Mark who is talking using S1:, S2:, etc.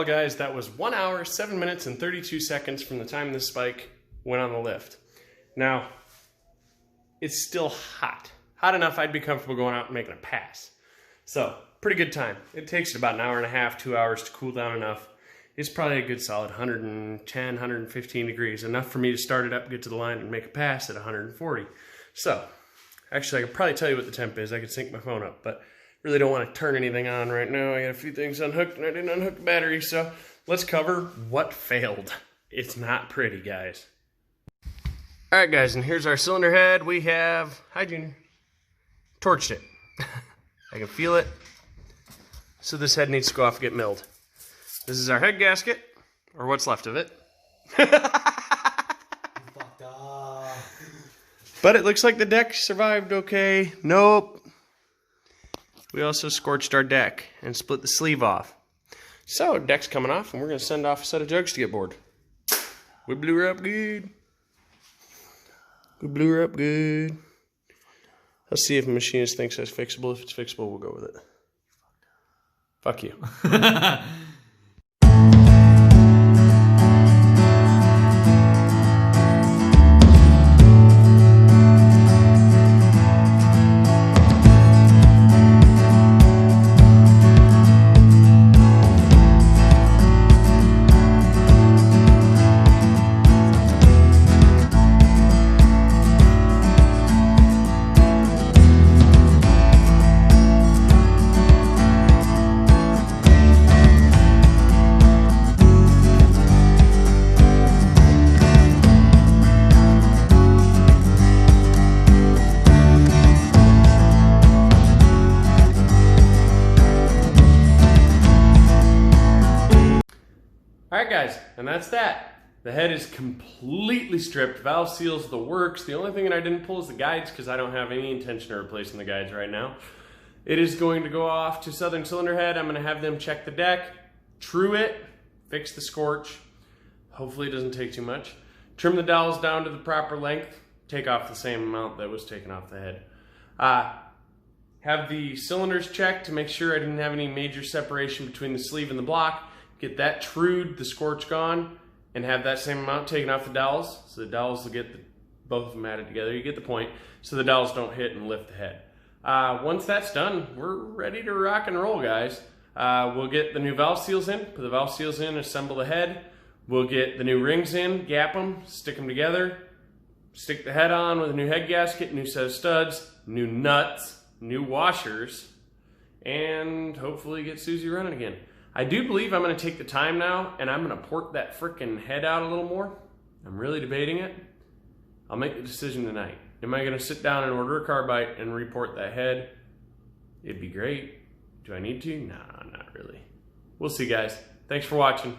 S1: guys, that was 1 hour, 7 minutes, and 32 seconds from the time this spike went on the lift. Now, it's still hot. Hot enough I'd be comfortable going out and making a pass. So, pretty good time. It takes about an hour and a half, 2 hours to cool down enough. It's probably a good solid 110, 115 degrees. Enough for me to start it up, get to the line, and make a pass at 140. So, actually, I could probably tell you what the temp is. I could sync my phone up, but really don't want to turn anything on right now. I got a few things unhooked, and I didn't unhook the battery, so let's cover what failed. It's not pretty, guys. All right, guys, and here's our cylinder head. We have, hi, Junior, torched it. I can feel it. So this head needs to go off and get milled. This is our head gasket, or what's left of it. But it looks like the deck survived okay. Nope. We also scorched our deck and split the sleeve off. So, deck's coming off, and we're going to send off a set of jugs to get bored. We blew her up good. We blew her up good. Let's see if the machinist thinks that's fixable. If it's fixable, we'll go with it. Fuck you. Alright guys, and that's that. The head is completely stripped, valve seals, the works. The only thing that I didn't pull is the guides because I don't have any intention of replacing the guides right now. It is going to go off to Southern Cylinder Head. I'm going to have them check the deck, true it, fix the scorch. Hopefully it doesn't take too much. Trim the dowels down to the proper length, take off the same amount that was taken off the head. Have the cylinders checked to make sure I didn't have any major separation between the sleeve and the block. Get that trued, the scorch gone, and have that same amount taken off the dowels. So the dowels will get both of them added together. You get the point. So the dowels don't hit and lift the head. Once that's done, we're ready to rock and roll, guys. We'll get the new valve seals in, put the valve seals in, assemble the head. We'll get the new rings in, gap them, stick them together, stick the head on with a new head gasket, new set of studs, new nuts, new washers, and hopefully get Susie running again. I do believe I'm going to take the time now and I'm going to port that frickin' head out a little more. I'm really debating it. I'll make the decision tonight. Am I going to sit down and order a carbide and report that head? It'd be great. Do I need to? Nah, not really. We'll see, guys. Thanks for watching.